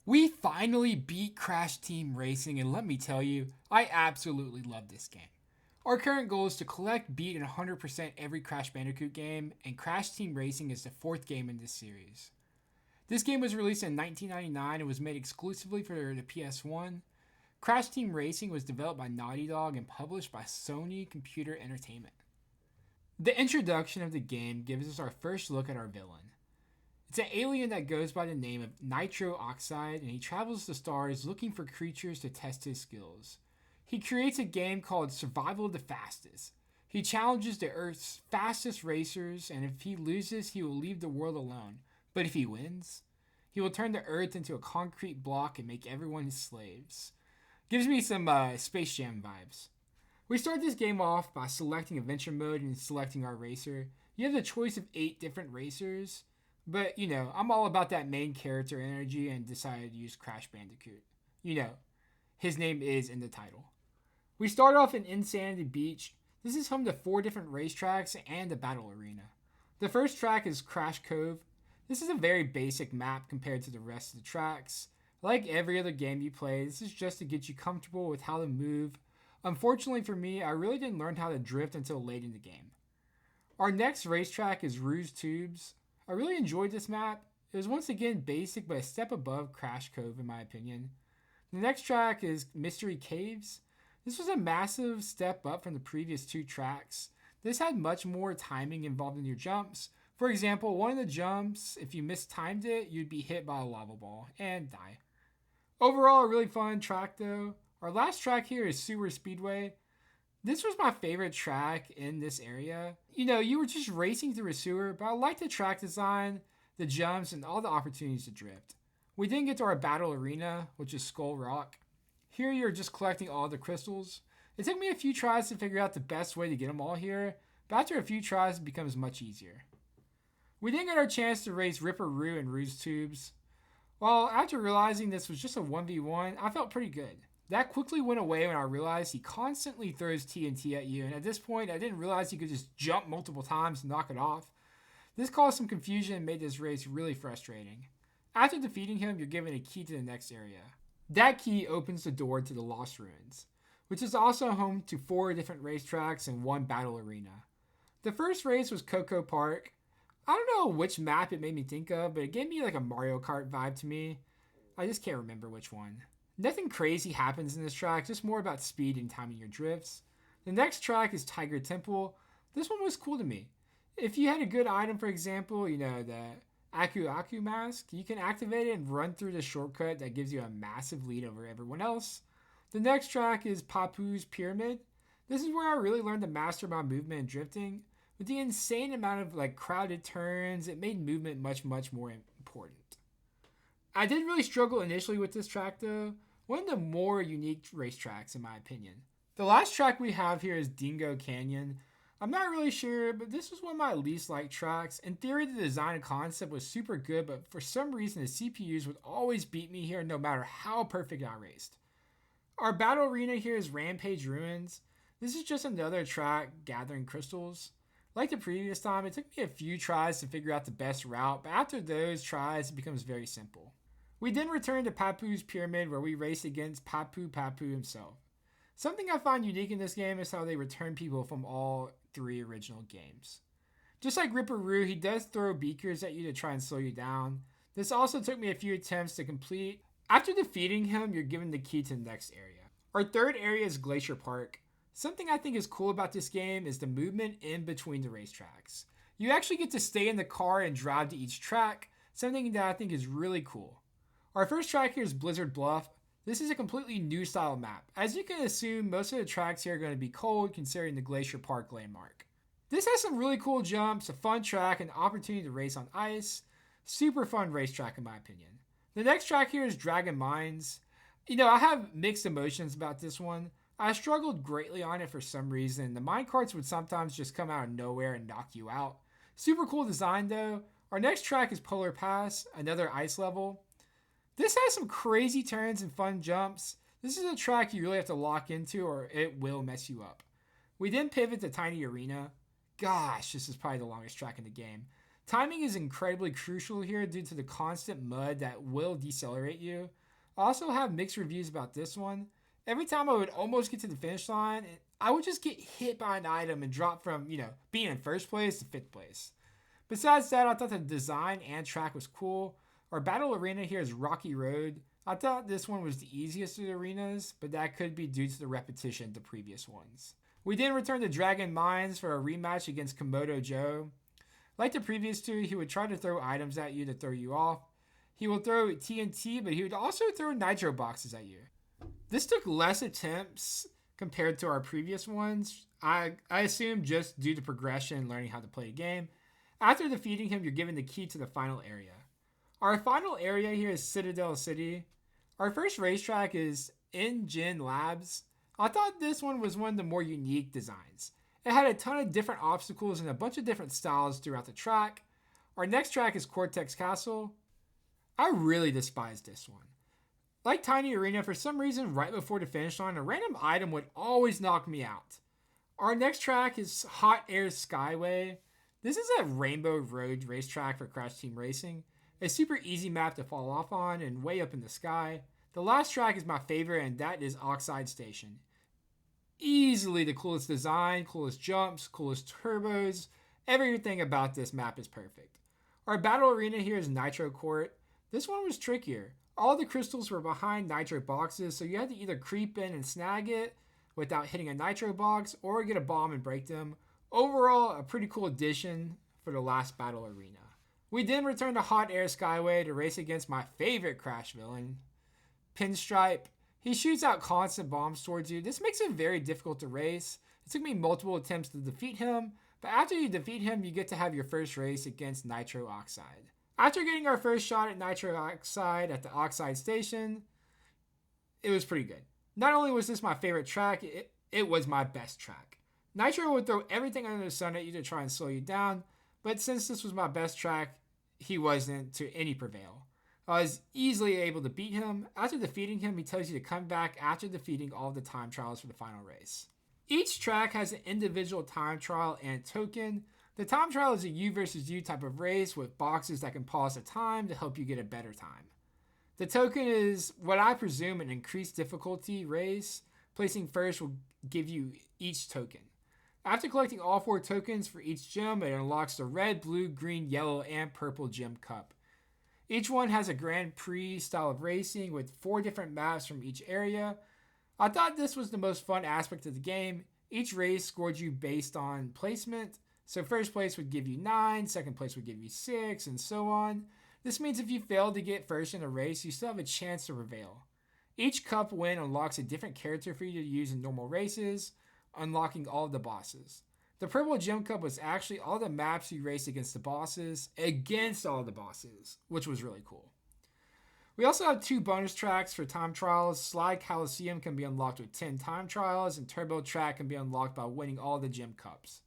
We finally beat Crash Team Racing, and let me tell you, I absolutely love this game. Our current goal is to collect, beat, and 100% every Crash Bandicoot game, and Crash Team Racing is the fourth game in this series. This game was released in 1999 and was made exclusively for the PS1. Crash Team Racing was developed by Naughty Dog and published by Sony Computer Entertainment. The introduction of the game gives us our first look at our villain. It's an alien that goes by the name of Nitro Oxide, and he travels the stars looking for creatures to test his skills. He creates a game called Survival of the Fastest. He challenges the Earth's fastest racers, and if he loses, he will leave the world alone. But if he wins, he will turn the Earth into a concrete block and make everyone his slaves. Gives me some Space Jam vibes. We start this game off by selecting Adventure Mode and selecting our racer. You have the choice of 8 different racers. But, I'm all about that main character energy and decided to use Crash Bandicoot. His name is in the title. We start off in Insanity Beach. This is home to 4 different racetracks and a battle arena. The first track is Crash Cove. This is a very basic map compared to the rest of the tracks. Like every other game you play, this is just to get you comfortable with how to move. Unfortunately for me, I really didn't learn how to drift until late in the game. Our next racetrack is Rouge Tubes. I really enjoyed this map. It was once again basic, but a step above Crash Cove in my opinion. The next track is Mystery Caves. This was a massive step up from the previous 2 tracks. This had much more timing involved in your jumps. For example, one of the jumps, if you mistimed it, you'd be hit by a lava ball and die. Overall, a really fun track though. Our last track here is Sewer Speedway. This was my favorite track in this area. You were just racing through a sewer, but I liked the track design, the jumps, and all the opportunities to drift. We then get to our battle arena, which is Skull Rock. Here you're just collecting all the crystals. It took me a few tries to figure out the best way to get them all here, but after a few tries it becomes much easier. We then get our chance to race Ripper Roo and Rouge Tubes. Well, after realizing this was just a 1v1, I felt pretty good. That quickly went away when I realized he constantly throws TNT at you, and at this point I didn't realize he could just jump multiple times and knock it off. This caused some confusion and made this race really frustrating. After defeating him, you're given a key to the next area. That key opens the door to the Lost Ruins, which is also home to 4 different racetracks and 1 battle arena. The first race was Coco Park. I don't know which map it made me think of, but it gave me like a Mario Kart vibe to me. I just can't remember which one. Nothing crazy happens in this track, just more about speed and timing your drifts. The next track is Tiger Temple. This one was cool to me. If you had a good item, for example, the Aku Aku mask, you can activate it and run through the shortcut that gives you a massive lead over everyone else. The next track is Papu's Pyramid. This is where I really learned to master my movement and drifting. With the insane amount of crowded turns, it made movement much more important. I did really struggle initially with this track though. One of the more unique racetracks in my opinion. The last track we have here is Dingo Canyon. I'm not really sure, but this was one of my least liked tracks. In theory, the design and concept was super good, but for some reason the CPUs would always beat me here no matter how perfect I raced. Our battle arena here is Rampage Ruins. This is just another track gathering crystals. Like the previous time, it took me a few tries to figure out the best route, but after those tries, it becomes very simple. We then return to Papu's Pyramid where we race against Papu himself. Something I find unique in this game is how they return people from all 3 original games. Just like Ripper Roo, he does throw beakers at you to try and slow you down. This also took me a few attempts to complete. After defeating him, you're given the key to the next area. Our third area is Glacier Park. Something I think is cool about this game is the movement in between the racetracks. You actually get to stay in the car and drive to each track, something that I think is really cool. Our first track here is Blizzard Bluff. This is a completely new style map. As you can assume, most of the tracks here are going to be cold considering the Glacier Park landmark. This has some really cool jumps, a fun track, and opportunity to race on ice. Super fun racetrack in my opinion. The next track here is Dragon Mines. I have mixed emotions about this one. I struggled greatly on it for some reason. The minecarts would sometimes just come out of nowhere and knock you out. Super cool design though. Our next track is Polar Pass, another ice level. This has some crazy turns and fun jumps. This is a track you really have to lock into or it will mess you up. We then pivot to Tiny Arena. Gosh, this is probably the longest track in the game. Timing is incredibly crucial here due to the constant mud that will decelerate you. I also have mixed reviews about this one. Every time I would almost get to the finish line, I would just get hit by an item and drop from, being in first place to fifth place. Besides that, I thought the design and track was cool. Our battle arena here is Rocky Road. I thought this one was the easiest of the arenas, but that could be due to the repetition of the previous ones. We then returned to Dragon Mines for a rematch against Komodo Joe. Like the previous two, he would try to throw items at you to throw you off. He will throw TNT, but he would also throw nitro boxes at you. This took less attempts compared to our previous ones. I assume just due to progression and learning how to play a game. After defeating him, you're given the key to the final area. Our final area here is Citadel City. Our first racetrack is InGen Labs. I thought this one was one of the more unique designs. It had a ton of different obstacles and a bunch of different styles throughout the track. Our next track is Cortex Castle. I really despised this one. Like Tiny Arena, for some reason, right before the finish line, a random item would always knock me out. Our next track is Hot Air Skyway. This is a Rainbow Road racetrack for Crash Team Racing. A super easy map to fall off on and way up in the sky. The last track is my favorite, and that is Oxide Station. Easily the coolest design, coolest jumps, coolest turbos. Everything about this map is perfect. Our battle arena here is Nitro Court. This one was trickier. All the crystals were behind nitro boxes, so you had to either creep in and snag it without hitting a nitro box or get a bomb and break them. Overall, a pretty cool addition for the last battle arena. We then returned to Hot Air Skyway to race against my favorite Crash villain, Pinstripe. He shoots out constant bombs towards you. This makes it very difficult to race. It took me multiple attempts to defeat him, but after you defeat him, you get to have your first race against Nitro Oxide. After getting our first shot at Nitro Oxide at the Oxide Station, it was pretty good. Not only was this my favorite track, it was my best track. Nitro would throw everything under the sun at you to try and slow you down, but since this was my best track, he wasn't to any prevail. I was easily able to beat him. After defeating him, he tells you to come back after defeating all the time trials for the final race. Each track has an individual time trial and token. The time trial is a you versus you type of race with boxes that can pause the time to help you get a better time. The token is what I presume an increased difficulty race. Placing first will give you each token. After collecting all 4 tokens for each gem, it unlocks the red, blue, green, yellow, and purple gem cup. Each one has a Grand Prix style of racing with 4 different maps from each area. I thought this was the most fun aspect of the game. Each race scored you based on placement. So first place would give you 9, second place would give you 6, and so on. This means if you fail to get first in a race, you still have a chance to prevail. Each cup win unlocks a different character for you to use in normal races, unlocking all of the bosses. The purple gem cup was actually all the maps you raced against all the bosses, which was really cool. We also have 2 bonus tracks for time trials. Slide Coliseum can be unlocked with 10 time trials, and Turbo Track can be unlocked by winning all the gem cups.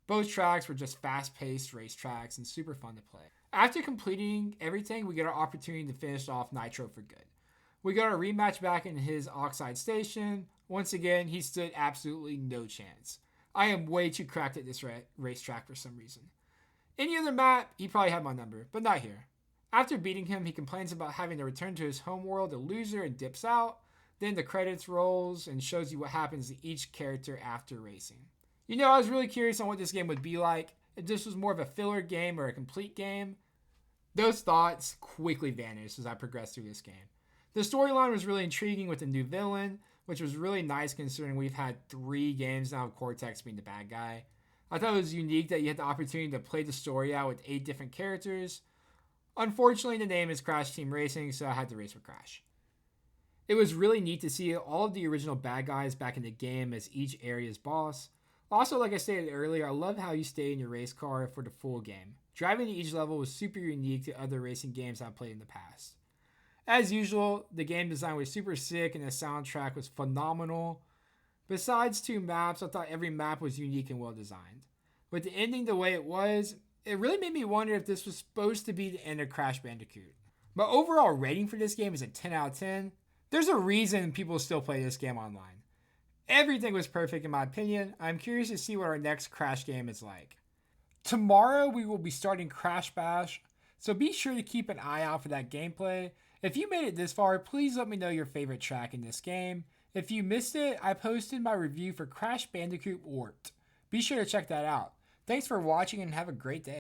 Both tracks were just fast-paced race tracks and super fun to play. After completing everything, we get our opportunity to finish off Nitro for good. We got a rematch back in his Oxide Station. Once again, he stood absolutely no chance. I am way too cracked at this racetrack for some reason. Any other map, he probably had my number, but not here. After beating him, he complains about having to return to his homeworld a loser and dips out. Then the credits rolls and shows you what happens to each character after racing. I was really curious on what this game would be like, if this was more of a filler game or a complete game. Those thoughts quickly vanished as I progressed through this game. The storyline was really intriguing with the new villain, which was really nice considering we've had 3 games now of Cortex being the bad guy. I thought it was unique that you had the opportunity to play the story out with 8 different characters. Unfortunately, the name is Crash Team Racing, so I had to race for Crash. It was really neat to see all of the original bad guys back in the game as each area's boss. Also, like I stated earlier, I love how you stay in your race car for the full game. Driving to each level was super unique to other racing games I've played in the past. As usual, the game design was super sick and the soundtrack was phenomenal. Besides 2 maps, I thought every map was unique and well designed. With the ending the way it was, it really made me wonder if this was supposed to be the end of Crash Bandicoot. My overall rating for this game is a 10 out of 10. There's a reason people still play this game online. Everything was perfect in my opinion. I'm curious to see what our next Crash game is like. Tomorrow we will be starting Crash Bash, so be sure to keep an eye out for that gameplay. If you made it this far, please let me know your favorite track in this game. If you missed it, I posted my review for Crash Bandicoot Warped. Be sure to check that out. Thanks for watching and have a great day.